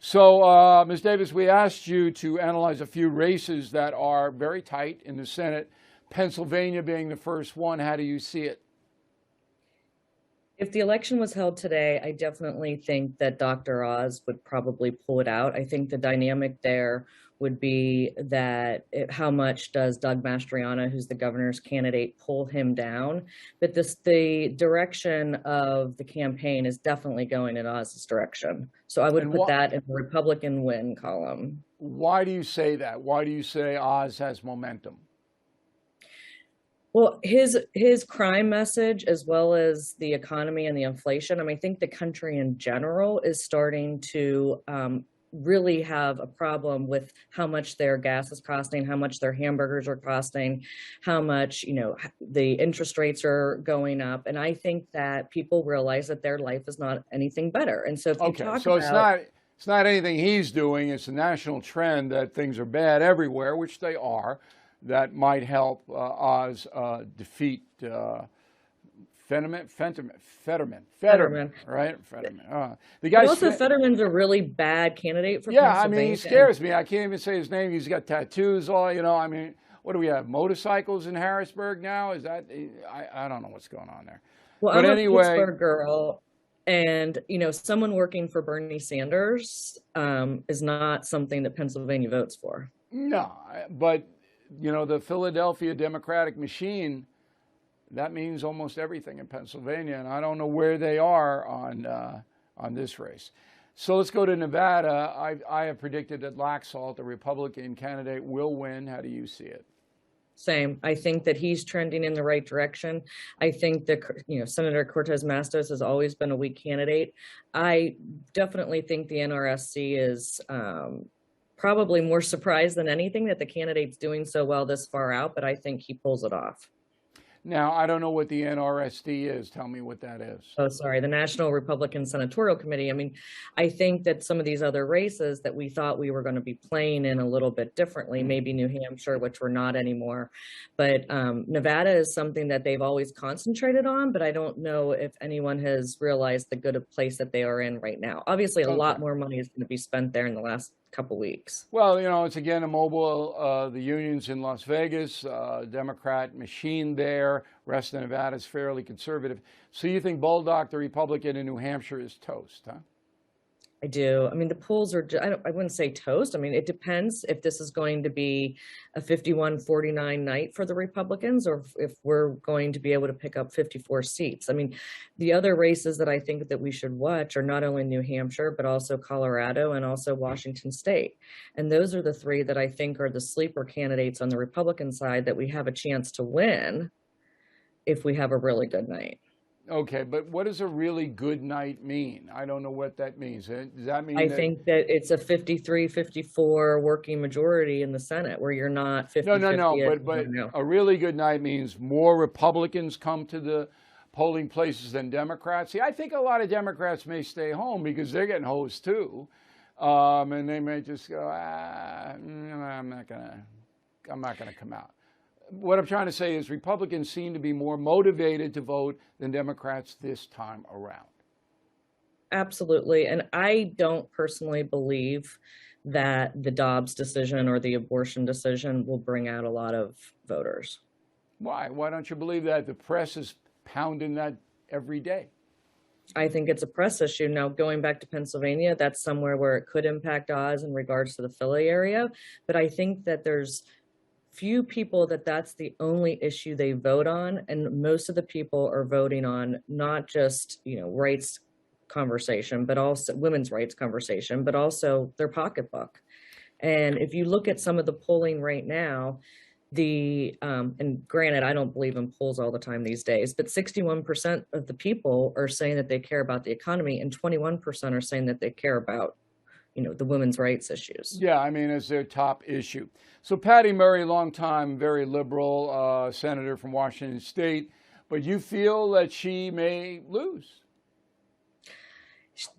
So, Ms. Davis, we asked you to analyze a few races that are very tight in the Senate, Pennsylvania being the first one. How do you see it? If the election was held today, I definitely think that Dr. Oz would probably pull it out. I think the dynamic there would be that how much does Doug Mastriana, who's the governor's candidate, pull him down? But the direction of the campaign is definitely going in Oz's direction. So I would And put that in the Republican win column. why do you say that? Why do you say Oz has momentum? Well, his crime message, as well as the economy and the inflation, I mean, I think the country in general is starting to really have a problem with how much their gas is costing, how much their hamburgers are costing, how much, the interest rates are going up. And I think that people realize that their life is not anything better. And so if you Okay, talk so about it's not anything he's doing. It's a national trend that things are bad everywhere, which they are. That might help Oz defeat Fetterman, right? Fetterman. The but guy's also Fetterman's a really bad candidate for yeah. I mean, he Pennsylvania. scares me. I can't even say his name. He's got tattoos. I mean, what do we have? Motorcycles in Harrisburg now? Is that? I don't know what's going on there. Well, But I'm a anyway, Pittsburgh girl, and someone working for Bernie Sanders is not something that Pennsylvania votes for. no. But the Philadelphia Democratic machine, that means almost everything in Pennsylvania, and I don't know where they are on this race. So let's go to Nevada. I have predicted that Laxalt, the Republican candidate, will win. How do you see it? Same. I think that he's trending in the right direction. I think that Senator Cortez Masto has always been a weak candidate. I definitely think the NRSC is probably more surprised than anything that the candidate's doing so well this far out, but I think he pulls it off. Now, I don't know what the NRSD is. Tell me what that is. Oh, sorry, the National Republican Senatorial Committee. I mean, I think that some of these other races that we thought we were going to be playing in a little bit differently, maybe New Hampshire, which we're not anymore, but Nevada is something that they've always concentrated on, but I don't know if anyone has realized the good place that they are in right now. Obviously, a lot more money is going to be spent there in the last couple weeks. Well, it's again a mobile, the unions in Las Vegas, Democrat machine there. Rest of Nevada is fairly conservative. So you think Bolduc, the Republican in New Hampshire, is toast, huh? I do. I mean, the polls are, I wouldn't say toast. I mean, it depends if this is going to be a 51-49 night for the Republicans, or if we're going to be able to pick up 54 seats. I mean, the other races that I think that we should watch are not only New Hampshire, but also Colorado and also Washington State. And those are the three that I think are the sleeper candidates on the Republican side that we have a chance to win if we have a really good night. Okay, but what does a really good night mean? I don't know what that means. Does that mean I think that it's a 53-54 working majority in the Senate where you're not 50-50. No. But a really good night means more Republicans come to the polling places than Democrats. See, I think a lot of Democrats may stay home because they're getting hosed too, and they may just go, I'm not gonna come out. What I'm trying to say is Republicans seem to be more motivated to vote than Democrats this time around. Absolutely. And I don't personally believe that the Dobbs decision or the abortion decision will bring out a lot of voters. Why? Why don't you believe that? The press is pounding that every day. I think it's a press issue. Now, going back to Pennsylvania, that's somewhere where it could impact Oz in regards to the Philly area. But I think that there's few people that's the only issue they vote on, and most of the people are voting on not just rights conversation, but also women's rights conversation, but also their pocketbook. And if you look at some of the polling right now, and granted, I don't believe in polls all the time these days, but 61% of the people are saying that they care about the economy, and 21% are saying that they care about the women's rights issues. Yeah, I mean, it's their top issue. So Patty Murray, longtime, very liberal senator from Washington State, but you feel that she may lose?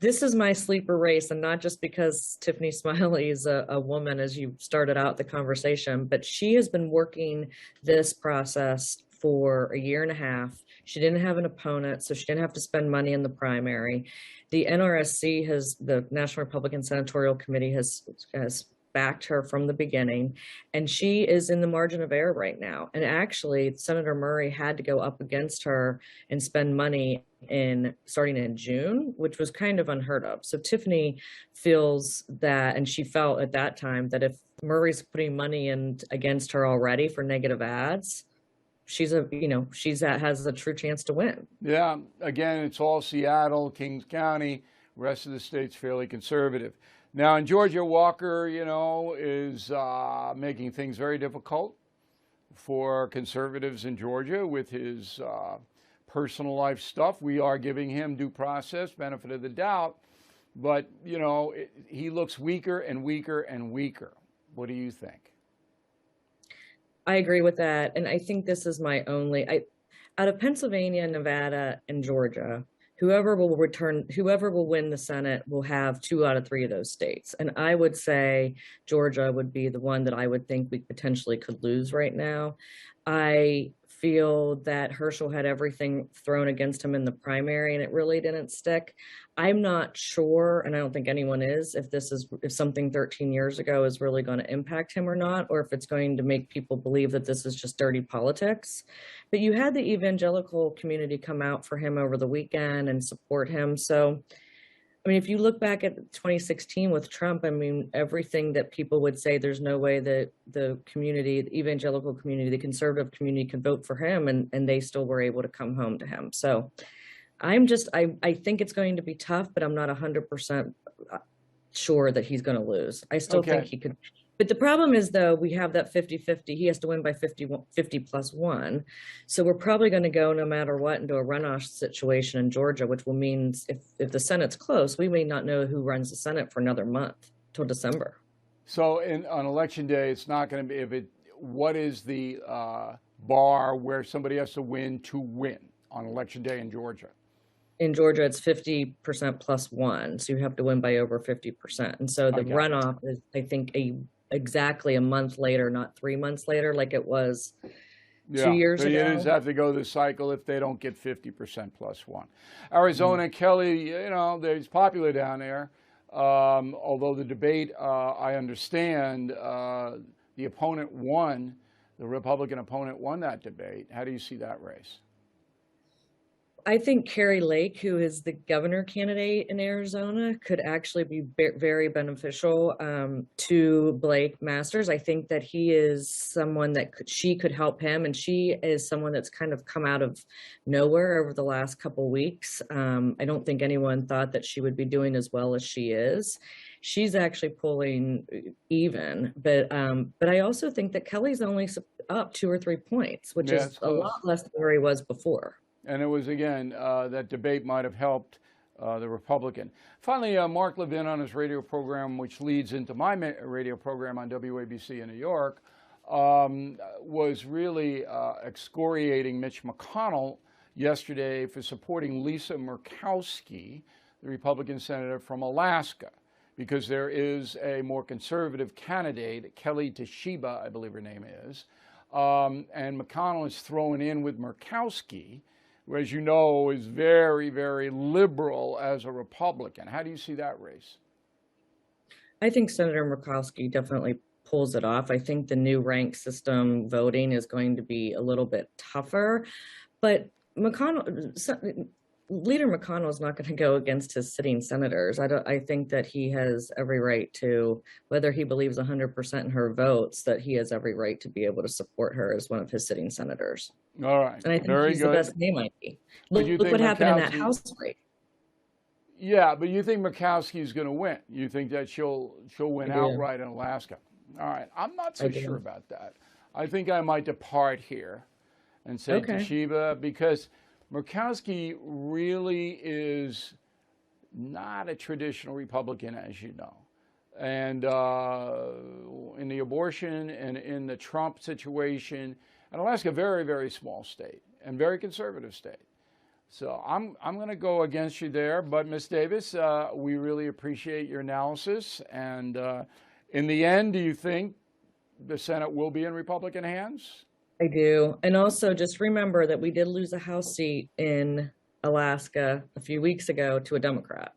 This is my sleeper race, and not just because Tiffany Smiley is a woman, as you started out the conversation, but she has been working this process for a year and a half. She didn't have an opponent, so she didn't have to spend money in the primary. The NRSC the National Republican Senatorial Committee has backed her from the beginning, and she is in the margin of error right now. And actually, Senator Murray had to go up against her and spend money starting in June, which was kind of unheard of. So Tiffany feels that, and she felt at that time, that if Murray's putting money in against her already for negative ads, has a true chance to win. Yeah, again, it's all Seattle, Kings County, rest of the state's fairly conservative. Now in Georgia, Walker, is making things very difficult for conservatives in Georgia with his personal life stuff. We are giving him due process, benefit of the doubt, but he looks weaker and weaker and weaker. What do you think? I agree with that. And I think this is out of Pennsylvania, Nevada, and Georgia, whoever will win the Senate will have 2 out of 3 of those states. And I would say Georgia would be the one that I would think we potentially could lose right now. I feel that Herschel had everything thrown against him in the primary and it really didn't stick. I'm not sure, and I don't think anyone is, if something 13 years ago is really going to impact him or not, or if it's going to make people believe that this is just dirty politics. But you had the evangelical community come out for him over the weekend and support him. So, I mean, if you look back at 2016 with Trump, I mean, everything that people would say, there's no way that the evangelical community, the conservative community could vote for him, and they still were able to come home to him. So I think it's going to be tough, but I'm not 100% sure that he's going to lose. I still think he could. But the problem is, though, we have that 50-50. He has to win by 50 plus 1. So we're probably going to go, no matter what, into a runoff situation in Georgia, which will mean if the Senate's close, we may not know who runs the Senate for another month till December. So on election day, it's not going to be, what is the bar where somebody has to win on election day in Georgia? In Georgia, it's 50% plus 1. So you have to win by over 50%. And so the runoff is, I think, exactly a month later, not 3 months later, like it was 2 years ago. You just have to go the cycle if they don't get 50% plus 1. Arizona, Kelly, it's popular down there. Although the debate, I understand, the Republican opponent won that debate. How do you see that race? I think Kari Lake, who is the governor candidate in Arizona, could actually be very beneficial to Blake Masters. I think that he is someone that she could help him, and she is someone that's kind of come out of nowhere over the last couple weeks. I don't think anyone thought that she would be doing as well as she is. She's actually pulling even, but I also think that Kelly's only up 2 or 3 points, which is a lot less than where he was before. And it was, again, that debate might have helped the Republican. Finally, Mark Levin on his radio program, which leads into my radio program on WABC in New York, was really excoriating Mitch McConnell yesterday for supporting Lisa Murkowski, the Republican senator from Alaska, because there is a more conservative candidate, Kelly Toshiba, I believe her name is, and McConnell is thrown in with Murkowski, who, as you know, is very, very liberal as a Republican. How do you see that race? I think Senator Murkowski definitely pulls it off. I think the new rank system voting is going to be a little bit tougher, but Leader McConnell is not going to go against his sitting senators. I think that he has every right to, whether he believes 100% in her votes, that he has every right to be able to support her as one of his sitting senators. All right. And I think he's the best name might be. Look what happened in that House race. Yeah, but you think Murkowski is going to win? You think that she'll win outright in Alaska? All right. I'm not so sure about that. I think I might depart here and say Toshiba, because Murkowski really is not a traditional Republican, as you know. And in the abortion and in the Trump situation, and Alaska, very, very small state and very conservative state. So I'm going to go against you there. But Ms. Davis, we really appreciate your analysis. And in the end, do you think the Senate will be in Republican hands? I do. And also just remember that we did lose a House seat in Alaska a few weeks ago to a Democrat.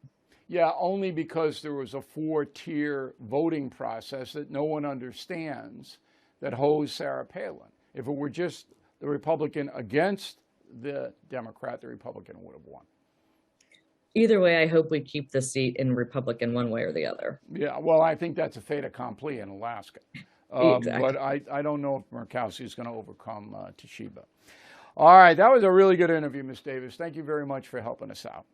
Yeah, only because there was a four-tier voting process that no one understands that holds Sarah Palin. If it were just the Republican against the Democrat, the Republican would have won. Either way, I hope we keep the seat in Republican one way or the other. Yeah, well, I think that's a fait accompli in Alaska. Exactly. But I don't know if Murkowski is going to overcome Toshiba. All right, that was a really good interview, Ms. Davis. Thank you very much for helping us out.